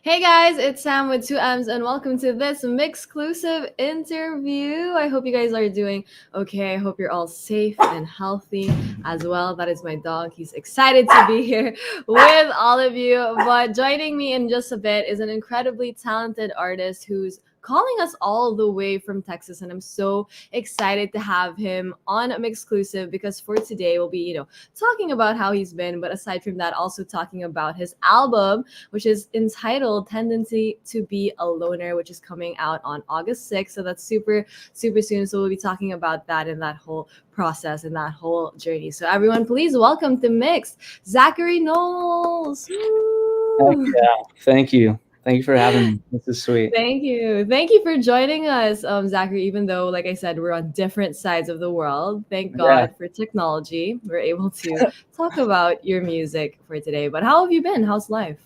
Hey guys, it's Sam with 2M's and welcome to this MYXclusive interview. I hope you guys are doing okay. I hope you're all safe and healthy as well. That is my dog. He's excited to be here with all of you. But joining me in just a bit is an incredibly talented artist who's calling us all the way from Texas, and I'm so excited to have him on MYXclusive because for today we'll be, talking about how he's been, but aside from that, also talking about his album, which is entitled Tendency to Be a Loner, which is coming out on August 6th. So that's super, super soon. So we'll be talking about that and that whole process and that whole journey. So everyone, please welcome to Mix, Zachary Knowles. Heck yeah. Thank you. Thank you for having me. This is sweet. Thank you. Thank you for joining us, Zachary. Even though, like I said, we're on different sides of the world, thank God for technology. We're able to talk about your music for today. But how have you been? How's life?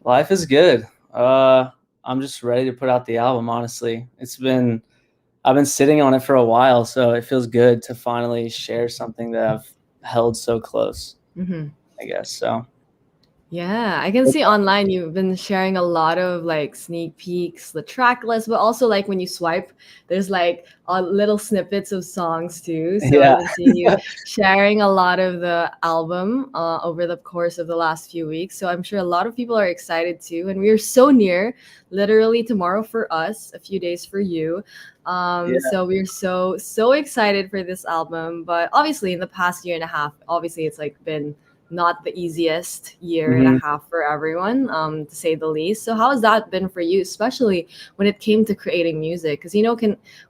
Life is good. I'm just ready to put out the album, honestly. I've been sitting on it for a while, so it feels good to finally share something that I've held so close, I guess. So yeah, I can see online you've been sharing a lot of like sneak peeks, the track list, but also like when you swipe, there's like little snippets of songs too. So I've been seeing you sharing a lot of the album over the course of the last few weeks. So I'm sure a lot of people are excited too. And we are so near, literally tomorrow for us, a few days for you. So we're so excited for this album. But obviously in the past year and a half, obviously it's like been not the easiest year and a half for everyone, to say the least. So how has that been for you, especially when it came to creating music? Because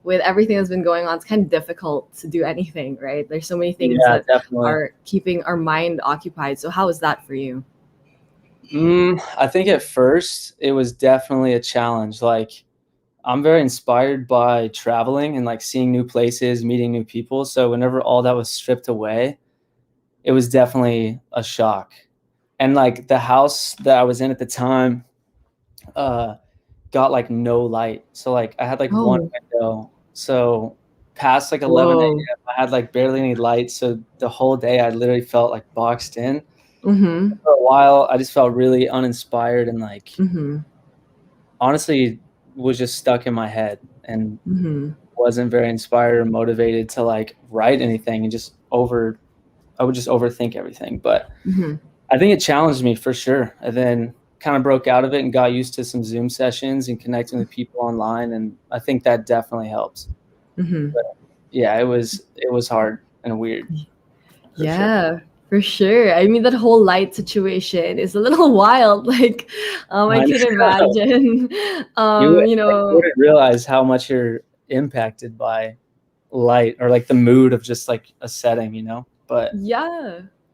with everything that's been going on, it's kind of difficult to do anything, right? There's so many things that are keeping our mind occupied. So how is that for you? I think at first it was definitely a challenge. Like I'm very inspired by traveling and like seeing new places, meeting new people. So whenever all that was stripped away, it was definitely a shock. And like the house that I was in at the time got like no light. So like I had like one window. So past like 11 a.m. I had like barely any light. So the whole day I literally felt like boxed in. For a while I just felt really uninspired and like honestly was just stuck in my head and wasn't very inspired or motivated to like write anything and I would just overthink everything. But I think it challenged me for sure. And then kind of broke out of it and got used to some Zoom sessions and connecting with people online. And I think that definitely helps. But yeah, it was hard and weird. For sure. I mean, that whole light situation is a little wild. Like, I can imagine. You wouldn't realize how much you're impacted by light or like the mood of just like a setting, But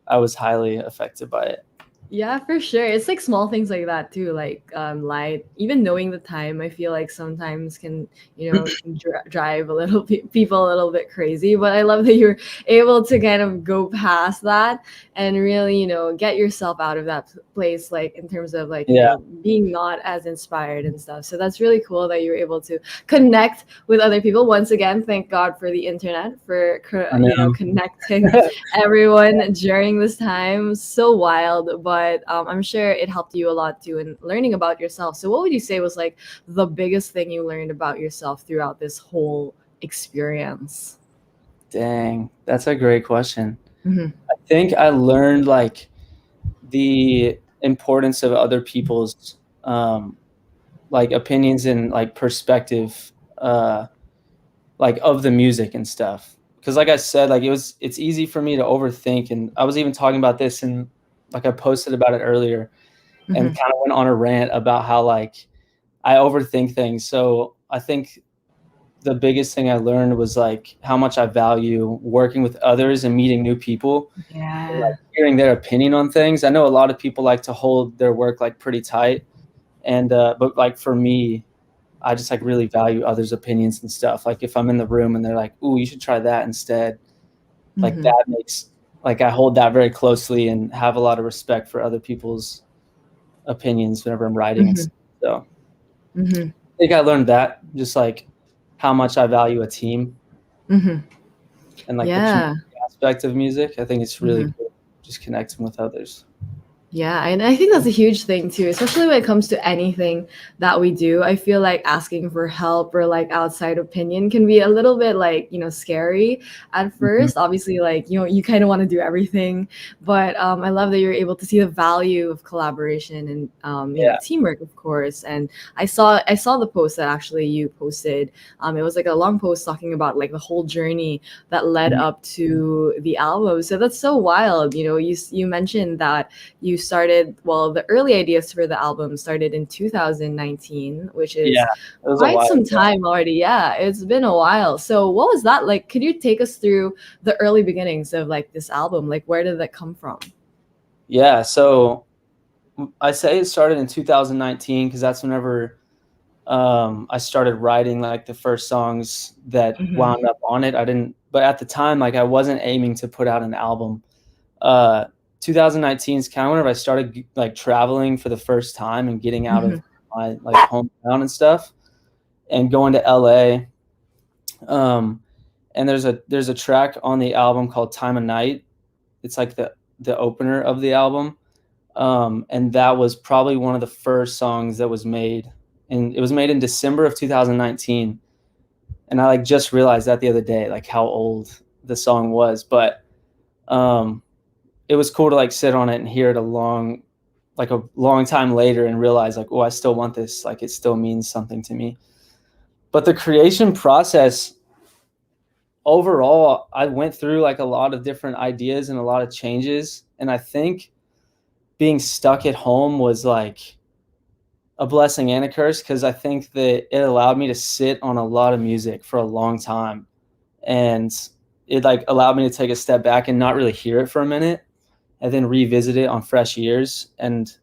I was highly affected by it. Yeah, for sure. It's like small things like that too, like light. Even knowing the time, I feel like sometimes can drive a little people a little bit crazy. But I love that you're able to kind of go past that and really get yourself out of that place, like in terms of like being not as inspired and stuff. So that's really cool that you're able to connect with other people. Once again, thank God for the internet for connecting everyone during this time. So wild, but I'm sure it helped you a lot too in learning about yourself. So what would you say was like the biggest thing you learned about yourself throughout this whole experience? Dang, that's a great question. I think I learned like the importance of other people's like opinions and like perspective like of the music and stuff. Because like I said, like it's easy for me to overthink, and I was even talking about this and like I posted about it earlier and Mm-hmm. kind of went on a rant about how like I overthink things. So I think the biggest thing I learned was like how much I value working with others and meeting new people and Yeah. like hearing their opinion on things. I know a lot of people like to hold their work like pretty tight, and but like for me, I just like really value others' opinions and stuff. Like if I'm in the room and they're like, "Ooh, you should try that instead," like Mm-hmm. that makes like I hold that very closely and have a lot of respect for other people's opinions whenever I'm writing and Mm-hmm. stuff. So Mm-hmm. I think I learned that just like how much I value a team Mm-hmm. and like the community Yeah. aspect of music. I think it's really Mm-hmm. cool just connecting with others. Yeah, and I think that's a huge thing too, especially when it comes to anything that we do. I feel like asking for help or like outside opinion can be a little bit like, scary at Mhm. first. Obviously, like, you kind of want to do everything, but I love that you're able to see the value of collaboration and Yeah. teamwork, of course. And I saw the post that actually you posted. It was like a long post talking about like the whole journey that led Mhm. up to the album. So that's so wild. You mentioned that you started, well, the early ideas for the album started in 2019, which Yeah. is It was a quite while some ago. time already. Yeah, it's been a while. So what was that like? Could you take us through the early beginnings of like this album? Like, where did that come from? Yeah. So I say it started in 2019 because that's whenever I started writing like the first songs that Hmm. wound up on it. I didn't, but at the time, like I wasn't aiming to put out an album. Uh, 2019 is kind of whenever I started like traveling for the first time and getting out Hmm. of my like hometown and stuff and going to LA. Um, and there's a track on the album called Time of Night. It's like the opener of the album. And that was probably one of the first songs that was made, and it was made in December of 2019. And I like just realized that the other day, like how old the song was. But um, it was cool to like sit on it and hear it like a long time later and realize like, oh, I still want this. Like it still means something to me. But the creation process overall, I went through like a lot of different ideas and a lot of changes. And I think being stuck at home was like a blessing and a curse because I think that it allowed me to sit on a lot of music for a long time, and it like allowed me to take a step back and not really hear it for a minute and then revisit it on fresh ears. And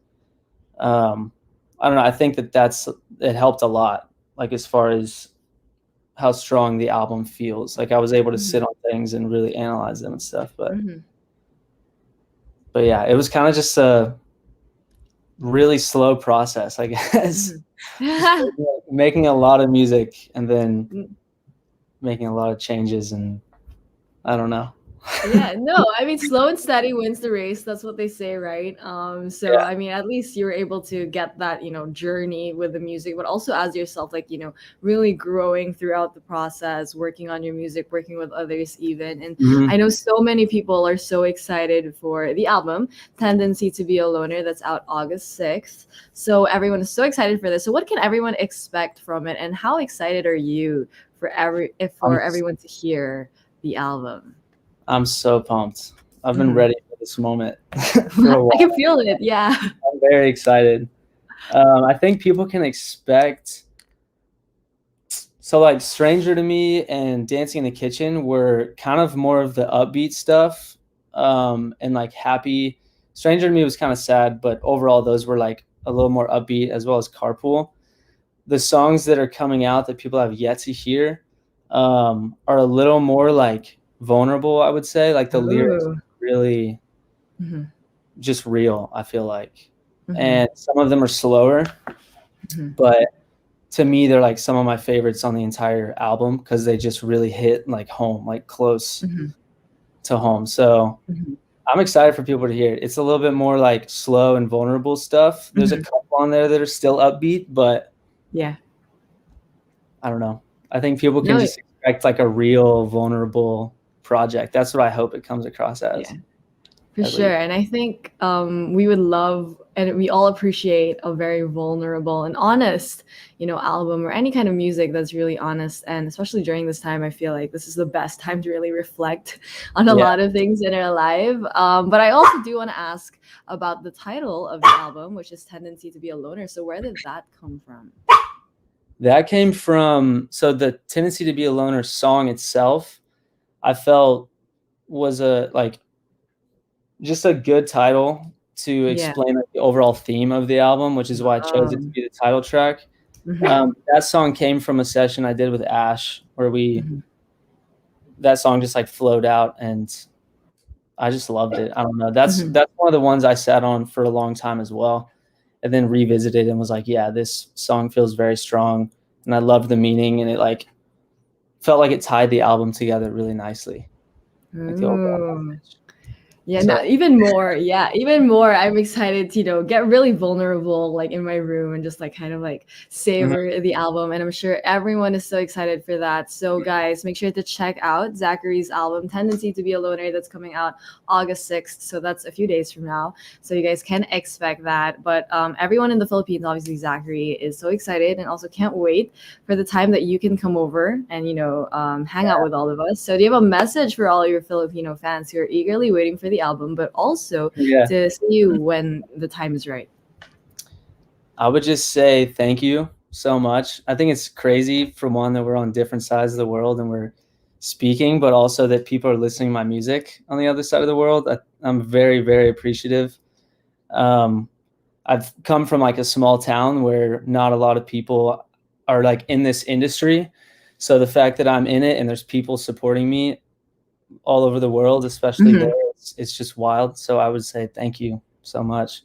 um, I don't know. I think it helped a lot, like as far as how strong the album feels. Like I was able to sit on things and really analyze them and stuff. Hmm. But yeah, it was kind of just a really slow process, I guess. Hmm. Just making a lot of music and then making a lot of changes, and I don't know. Yeah, no, I mean, slow and steady wins the race. That's what they say, right? So Yeah. I mean, at least you're able to get that, journey with the music, but also as yourself, like, really growing throughout the process, working on your music, working with others even. And I Mhm. know so many people are so excited for the album, Tendency to Be a Loner, that's out August 6th. So everyone is so excited for this. So what can everyone expect from it? And how excited are you I'm for everyone to hear the album? I'm so pumped. I've been Mhm. ready for this moment for a I can while. feel it. Yeah. I'm very excited. I think people can expect so like Stranger to Me and Dancing in the Kitchen were kind of more of the upbeat stuff, and like happy. Stranger to Me was kind of sad, but overall those were like a little more upbeat, as well as Carpool. The songs that are coming out that people have yet to hear are a little more like vulnerable, I would say. Like the lyrics Ooh. really Mhm. just real, I feel like. Mhm. And some of them are slower, Mhm. but to me they're like some of my favorites on the entire album because they just really hit like home, like close Mhm. to home. So Mhm. I'm excited for people to hear it. It's a little bit more like slow and vulnerable stuff. There's a Mhm. couple on there that are still upbeat, but Yeah. I don't know. I think people can No. just expect like a real vulnerable project. That's what I hope it comes across Yeah. as, For at sure. least. And I think we would love and we all appreciate a very vulnerable and honest, album or any kind of music that's really honest. And especially during this time, I feel like this is the best time to really reflect on a Yeah. lot of things in our life. But I also do want to ask about the title of the album, which is Tendency to Be a Loner. So where did that come from? That came from, so the Tendency to Be a Loner song itself, I felt was just a good title to Yeah. explain like the overall theme of the album, which is why I chose it to be the title track. That song came from a session I did with Ash where that song just like flowed out and I just loved it. I don't know. That's one of the ones I sat on for a long time as well. And then revisited and was like, yeah, this song feels very strong. And I loved the meaning and it like felt like it tied the album together really nicely. Like the overall message. Yeah, So, not even more. Yeah, even more. I'm excited to, get really vulnerable, like in my room and just like kind of like savor the album. And I'm sure everyone is so excited for that. So, guys, make sure to check out Zachary's album, Tendency to Be a Loner, that's coming out August 6th. So, that's a few days from now. So, you guys can expect that. But everyone in the Philippines, obviously, Zachary is so excited and also can't wait for the time that you can come over and, hang out with all of us. So, do you have a message for all your Filipino fans who are eagerly waiting for the album, but also to see you when the time is right? I would just say thank you so much. I think it's crazy, for one, that we're on different sides of the world and we're speaking, but also that people are listening to my music on the other side of the world. I'm very, very appreciative. I've come from like a small town where not a lot of people are like in this industry. So the fact that I'm in it and there's people supporting me all over the world, especially there, it's just wild. So I would say thank you so much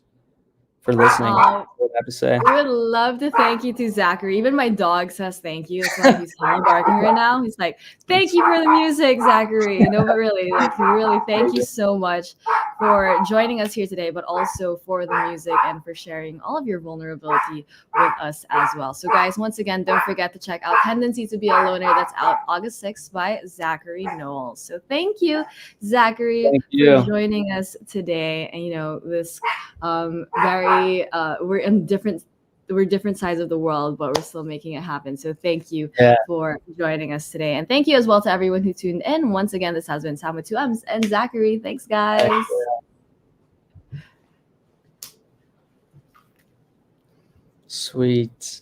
for listening. What I have to say. We would love to thank you to Zachary. Even my dog says thank you. That's why he's kind of barking right now. He's like, thank you for the music, Zachary. But really, like, really thank you so much for joining us here today, but also for the music and for sharing all of your vulnerability with us as well. So, guys, once again, don't forget to check out Tendency to Be a Loner. That's out August 6th by Zachary Knowles. So, thank you, Zachary, for joining us today. And, this very, we're different sides of the world, but we're still making it happen. So thank you for joining us today. And thank you as well to everyone who tuned in. Once again, this has been Sam with 2M's and Zachary. Thanks, guys. Sweet.